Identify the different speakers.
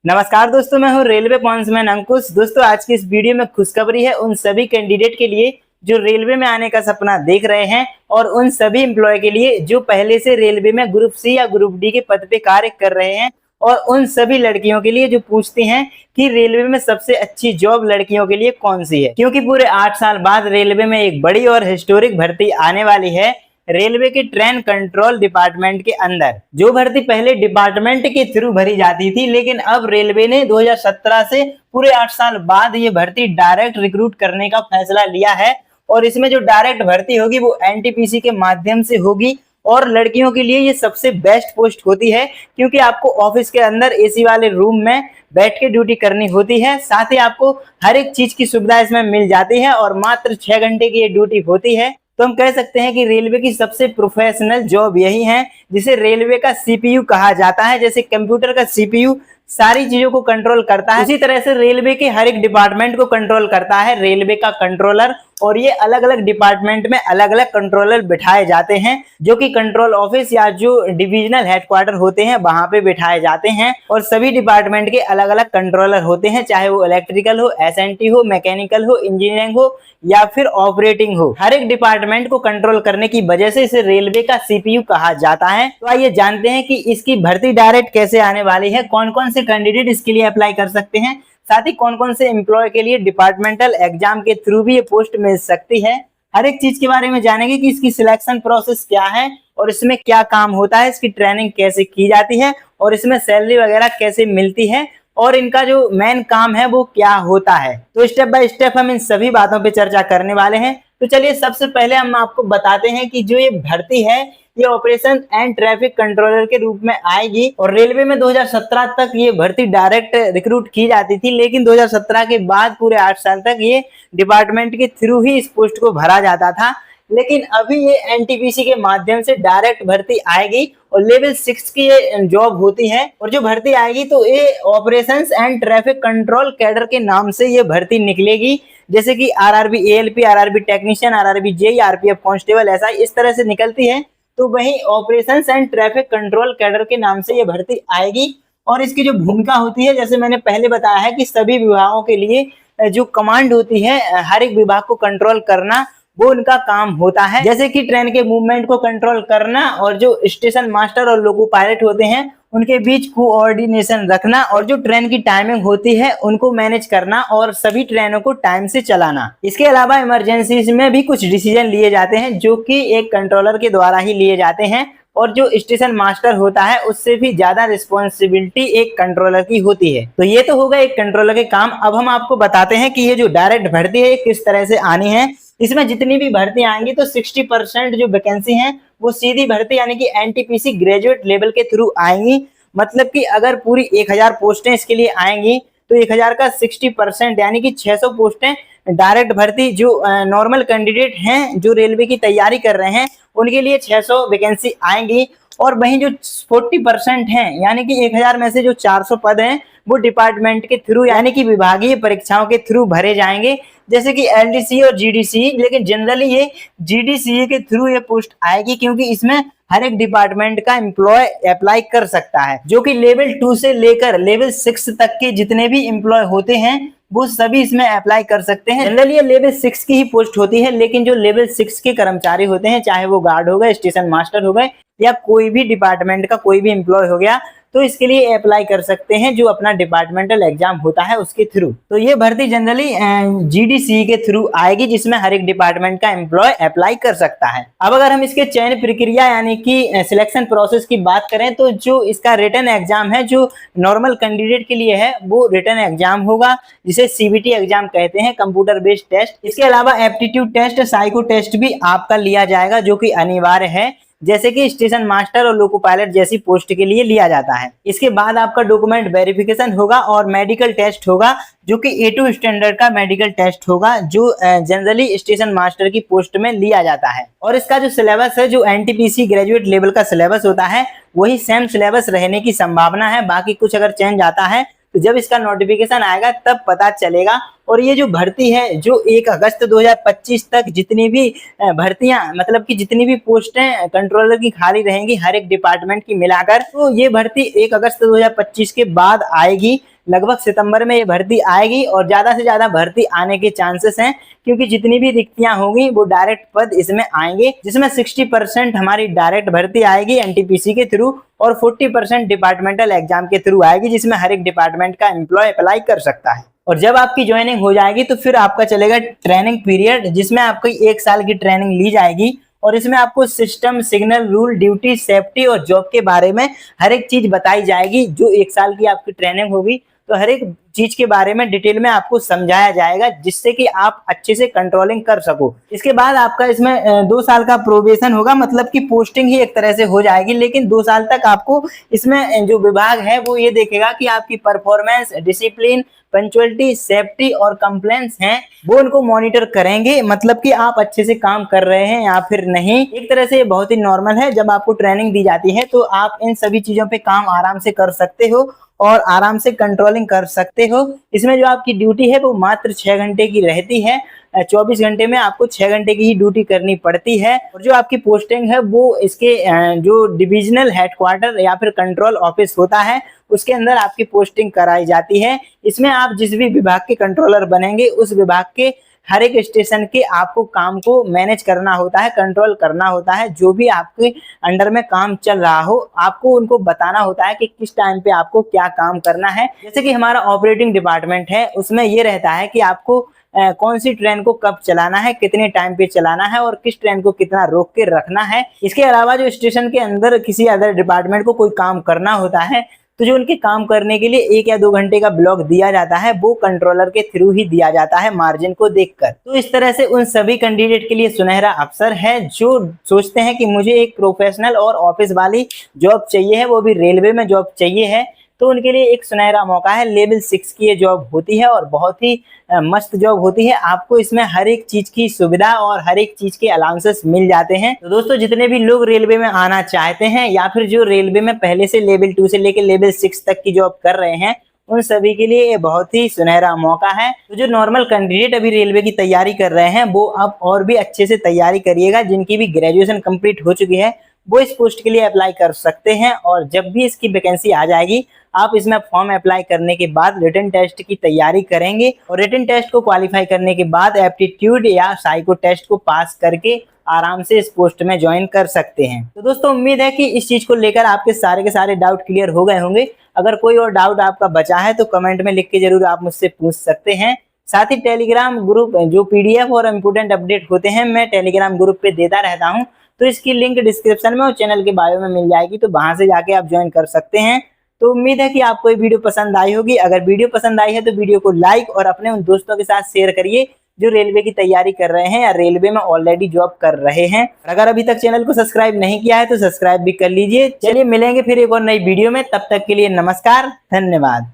Speaker 1: नमस्कार दोस्तों, मैं हूं रेलवे पॉइंट्समैन अंकुश। दोस्तों, आज की इस वीडियो में खुशखबरी है उन सभी कैंडिडेट के लिए जो रेलवे में आने का सपना देख रहे हैं और उन सभी एम्प्लॉय के लिए जो पहले से रेलवे में ग्रुप सी या ग्रुप डी के पद पे कार्य कर रहे हैं, और उन सभी लड़कियों के लिए जो पूछती हैं कि रेलवे में सबसे अच्छी जॉब लड़कियों के लिए कौन सी है। क्योंकि पूरे 8 साल बाद रेलवे में एक बड़ी और हिस्टोरिक भर्ती आने वाली है रेलवे के ट्रेन कंट्रोल डिपार्टमेंट के अंदर। जो भर्ती पहले डिपार्टमेंट के थ्रू भरी जाती थी, लेकिन अब रेलवे ने 2017 से पूरे 8 साल बाद ये भर्ती डायरेक्ट रिक्रूट करने का फैसला लिया है। और इसमें जो डायरेक्ट भर्ती होगी वो एनटीपीसी के माध्यम से होगी। और लड़कियों के लिए ये सबसे बेस्ट पोस्ट होती है, क्योंकि आपको ऑफिस के अंदर एसी वाले रूम में बैठ के ड्यूटी करनी होती है। साथ ही आपको हर एक चीज की सुविधा इसमें मिल जाती है और मात्र 6 घंटे की ये ड्यूटी होती है। तो हम कह सकते हैं कि रेलवे की सबसे प्रोफेशनल जॉब यही है, जिसे रेलवे का सीपीयू कहा जाता है। जैसे कंप्यूटर का सीपीयू सारी चीजों को कंट्रोल करता है, उसी तरह से रेलवे के हर एक डिपार्टमेंट को कंट्रोल करता है रेलवे का कंट्रोलर। और ये अलग अलग डिपार्टमेंट में अलग अलग कंट्रोलर बिठाए जाते हैं, जो कि कंट्रोल ऑफिस या जो डिविजनल हेडक्वार्टर होते हैं वहां पे बिठाए जाते हैं। और सभी डिपार्टमेंट के अलग अलग कंट्रोलर होते हैं, चाहे वो इलेक्ट्रिकल हो, एसएनटी हो, मैकेनिकल हो, इंजीनियरिंग हो या फिर ऑपरेटिंग हो। हर एक डिपार्टमेंट को कंट्रोल करने की वजह से इसे रेलवे का सीपीयू कहा जाता है। तो आइए जानते हैं कि इसकी भर्ती डायरेक्ट कैसे आने वाली है, कौन कौन से कैंडिडेट इसके लिए अप्लाई कर सकते हैं, साथ ही कौन कौन से एम्प्लॉय के लिए डिपार्टमेंटल एग्जाम के थ्रू भी ये पोस्ट मिल सकती है। हर एक चीज के बारे में जानेंगे कि इसकी सिलेक्शन प्रोसेस क्या है और इसमें क्या काम होता है, इसकी ट्रेनिंग कैसे की जाती है और इसमें सैलरी वगैरह कैसे मिलती है और इनका जो मेन काम है वो क्या होता है। तो स्टेप बाय स्टेप हम इन सभी बातों पे चर्चा करने वाले हैं। तो चलिए सबसे पहले हम आपको बताते हैं कि जो ये भर्ती है ये ऑपरेशन एंड ट्रैफिक कंट्रोलर के रूप में आएगी। और रेलवे में 2017 तक ये भर्ती डायरेक्ट रिक्रूट की जाती थी, लेकिन 2017 के बाद पूरे 8 साल तक ये डिपार्टमेंट के थ्रू ही इस पोस्ट को भरा जाता था। लेकिन अभी ये एनटीपीसी के माध्यम से डायरेक्ट भर्ती आएगी और लेवल 6 की ये जॉब होती है। और जो भर्ती आएगी तो ये operations and traffic control cadre के नाम से ये भर्ती निकलेगी। जैसे कि RRB ALP, RRB technician, RRB JE, RPF constable, ऐसा इस तरह से निकलती है। तो वही operations and traffic control cadre के नाम से ये भर्ती आएगी। और इसकी जो भूमिका होती है, जैसे मैंने पहले बताया है कि सभी विभागों के लिए जो कमांड होती है हर एक विभाग को कंट्रोल करना, वो उनका काम होता है। जैसे कि ट्रेन के मूवमेंट को कंट्रोल करना और जो स्टेशन मास्टर और लोको पायलट होते हैं उनके बीच कोऑर्डिनेशन रखना और जो ट्रेन की टाइमिंग होती है उनको मैनेज करना और सभी ट्रेनों को टाइम से चलाना। इसके अलावा इमरजेंसी में भी कुछ डिसीजन लिए जाते हैं जो कि एक कंट्रोलर के द्वारा ही लिए जाते हैं। और जो स्टेशन मास्टर होता है उससे भी ज्यादा रिस्पॉन्सिबिलिटी एक कंट्रोलर की होती है। तो ये तो होगा एक कंट्रोलर के काम। अब हम आपको बताते हैं कि ये जो डायरेक्ट भर्ती है किस तरह से आनी है। इसमें जितनी भी भर्ती आएंगी तो 60% जो वैकेंसी है वो सीधी भर्ती यानी कि एनटीपीसी ग्रेजुएट लेवल के थ्रू आएंगी। मतलब कि अगर पूरी 1000 पोस्टें इसके लिए आएंगी तो 1000 का 60% यानी कि 600 पोस्टें डायरेक्ट भर्ती जो नॉर्मल कैंडिडेट हैं जो रेलवे की तैयारी कर रहे हैं उनके लिए 600 वैकेंसी आएंगी। और वहीं जो 40% हैं यानी कि 1000 में से जो 400 पद हैं वो डिपार्टमेंट के थ्रू यानी कि विभागीय परीक्षाओं के थ्रू भरे जाएंगे, जैसे कि एलडीसी और जीडीसी। लेकिन जनरली ये जीडीसी के थ्रू ये पोस्ट आएगी, क्योंकि इसमें हर एक डिपार्टमेंट का एम्प्लॉय अप्लाई कर सकता है। जो कि लेवल 2 से लेकर लेवल 6 तक के जितने भी एम्प्लॉय होते हैं वो सभी इसमें अप्लाई कर सकते हैं। जनरली ये लेवल 6 की ही पोस्ट होती है, लेकिन जो लेवल 6 के कर्मचारी होते हैं, चाहे वो गार्ड हो गए, स्टेशन मास्टर हो गए या कोई भी डिपार्टमेंट का कोई भी एम्प्लॉय हो गया, तो इसके लिए अप्लाई कर सकते हैं जो अपना डिपार्टमेंटल एग्जाम होता है उसके थ्रू। तो ये भर्ती जनरली जीडीसी के थ्रू आएगी, जिसमें हर एक डिपार्टमेंट का एम्प्लॉय अप्लाई कर सकता है। अब अगर हम इसके चयन प्रक्रिया यानी कि सिलेक्शन प्रोसेस की बात करें तो जो इसका रिटन एग्जाम है जो नॉर्मल कैंडिडेट के लिए है वो रिटन एग्जाम होगा, जिसे सीबीटी एग्जाम कहते हैं, कंप्यूटर बेस्ड टेस्ट। इसके अलावा एप्टीट्यूड टेस्ट, साइको टेस्ट भी आपका लिया जाएगा जो कि अनिवार्य है, जैसे कि स्टेशन मास्टर और लोको पायलट जैसी पोस्ट के लिए लिया जाता है। इसके बाद आपका डॉक्यूमेंट वेरिफिकेशन होगा और मेडिकल टेस्ट होगा, जो कि A2 स्टैंडर्ड का मेडिकल टेस्ट होगा, जो जनरली स्टेशन मास्टर की पोस्ट में लिया जाता है। और इसका जो सिलेबस है, जो एनटीपीसी ग्रेजुएट लेवल का सिलेबस होता है, वही सेम सिलेबस रहने की संभावना है। बाकी कुछ अगर चेंज आता है तो जब इसका नोटिफिकेशन आएगा तब पता चलेगा। और ये जो भर्ती है जो 1 अगस्त 2025 तक जितनी भी भर्तियां मतलब कि जितनी भी पोस्टें कंट्रोलर की खाली रहेंगी हर एक डिपार्टमेंट की मिलाकर, तो ये भर्ती 1 अगस्त 2025 के बाद आएगी। लगभग सितंबर में ये भर्ती आएगी और ज़्यादा से ज़्यादा भर्ती आने के चांसेस हैं, क्योंकि जितनी भी रिक्तियां होंगी वो डायरेक्ट पद इसमें आएंगे, जिसमें 60% हमारी डायरेक्ट भर्ती आएगी एनटीपीसी के थ्रू और 40% डिपार्टमेंटल एग्जाम के थ्रू आएगी, जिसमें हर एक डिपार्टमेंट का एम्प्लॉय अप्लाई कर सकता है। और जब आपकी ज्वाइनिंग हो जाएगी तो फिर आपका चलेगा ट्रेनिंग पीरियड, जिसमें आपकी 1 साल की ट्रेनिंग ली जाएगी और इसमें आपको system, signal, rule, duty, safety और जॉब के बारे में हर एक चीज बताई जाएगी। जो 1 साल की आपकी ट्रेनिंग होगी तो हर एक चीज के बारे में डिटेल में आपको समझाया जाएगा, जिससे कि आप अच्छे से कंट्रोलिंग कर सको। इसके बाद आपका इसमें 2 साल का प्रोबेशन होगा, मतलब कि पोस्टिंग ही एक तरह से हो जाएगी, लेकिन 2 साल तक आपको इसमें जो विभाग है वो ये देखेगा कि आपकी परफॉर्मेंस, डिसिप्लिन, पंचुअलिटी, सेफ्टी और कंप्लेंट्स हैं वो उनको मॉनिटर करेंगे, मतलब कि आप अच्छे से काम कर रहे हैं या फिर नहीं। एक तरह से ये बहुत ही नॉर्मल है। जब आपको ट्रेनिंग दी जाती है तो आप इन सभी चीजों पे काम आराम से कर सकते हो और आराम से कंट्रोलिंग कर सकते हो। इसमें जो आपकी ड्यूटी है वो मात्र 6 घंटे की रहती है। 24 घंटे में आपको 6 घंटे की ही ड्यूटी करनी पड़ती है। और जो आपकी पोस्टिंग है वो इसके जो डिविजनल हेडक्वार्टर या फिर कंट्रोल ऑफिस होता है उसके अंदर आपकी पोस्टिंग कराई जाती है। इसमें आप जिस भी विभाग के कंट्रोलर बनेंगे उस विभाग के हर एक स्टेशन के आपको काम को मैनेज करना होता है, कंट्रोल करना होता है। जो भी आपके अंडर में काम चल रहा हो आपको उनको बताना होता है कि किस टाइम पे आपको क्या काम करना है। जैसे कि हमारा ऑपरेटिंग डिपार्टमेंट है, उसमें ये रहता है कि आपको कौन सी ट्रेन को कब चलाना है, कितने टाइम पे चलाना है और किस ट्रेन को कितना रोक के रखना है। इसके अलावा जो स्टेशन के अंदर किसी अदर डिपार्टमेंट को कोई काम करना होता है तो जो उनके काम करने के लिए 1 या 2 घंटे का ब्लॉक दिया जाता है वो कंट्रोलर के थ्रू ही दिया जाता है, मार्जिन को देखकर। तो इस तरह से उन सभी कैंडिडेट के लिए सुनहरा अवसर है जो सोचते हैं कि मुझे एक प्रोफेशनल और ऑफिस वाली जॉब चाहिए है, वो भी रेलवे में जॉब चाहिए है, तो उनके लिए एक सुनहरा मौका है। लेवल 6 की ये जॉब होती है और बहुत ही मस्त जॉब होती है। आपको इसमें हर एक चीज की सुविधा और हर एक चीज के अलाउंसेस मिल जाते हैं। तो दोस्तों जितने भी लोग रेलवे में आना चाहते हैं या फिर जो रेलवे में पहले से लेवल 2 से लेकर लेवल 6 तक की जॉब कर रहे हैं उन सभी के लिए ये बहुत ही सुनहरा मौका है। तो जो नॉर्मल कैंडिडेट अभी रेलवे की तैयारी कर रहे हैं वो अब और भी अच्छे से तैयारी करिएगा। जिनकी भी ग्रेजुएशन कंप्लीट हो चुकी है वो इस पोस्ट के लिए अप्लाई कर सकते हैं और जब भी इसकी वैकेंसी आ जाएगी आप इसमें फॉर्म अप्लाई करने के बाद रिटन टेस्ट की तैयारी करेंगे और रिटन टेस्ट को क्वालिफाई करने के बाद एप्टीट्यूड या साइको टेस्ट को पास करके आराम से इस पोस्ट में ज्वाइन कर सकते हैं। तो दोस्तों उम्मीद है कि इस चीज को लेकर आपके सारे के सारे डाउट क्लियर हो गए होंगे। अगर कोई और डाउट आपका बचा है तो कमेंट में लिख के जरूर आप मुझसे पूछ सकते हैं। साथ ही टेलीग्राम ग्रुप जो पीडीएफ और इम्पोर्टेंट अपडेट होते हैं मैं टेलीग्राम ग्रुप पे देता रहता हूँ, तो इसकी लिंक डिस्क्रिप्शन में और चैनल के बायो में मिल जाएगी, तो वहां से जाके आप ज्वाइन कर सकते हैं। तो उम्मीद है कि आपको ये वीडियो पसंद आई होगी। अगर वीडियो पसंद आई है तो वीडियो को लाइक और अपने उन दोस्तों के साथ शेयर करिए जो रेलवे की तैयारी कर रहे हैं या रेलवे में ऑलरेडी जॉब कर रहे हैं। अगर अभी तक चैनल को सब्सक्राइब नहीं किया है तो सब्सक्राइब भी कर लीजिए। चलिए मिलेंगे फिर एक और नई वीडियो में, तब तक के लिए नमस्कार, धन्यवाद।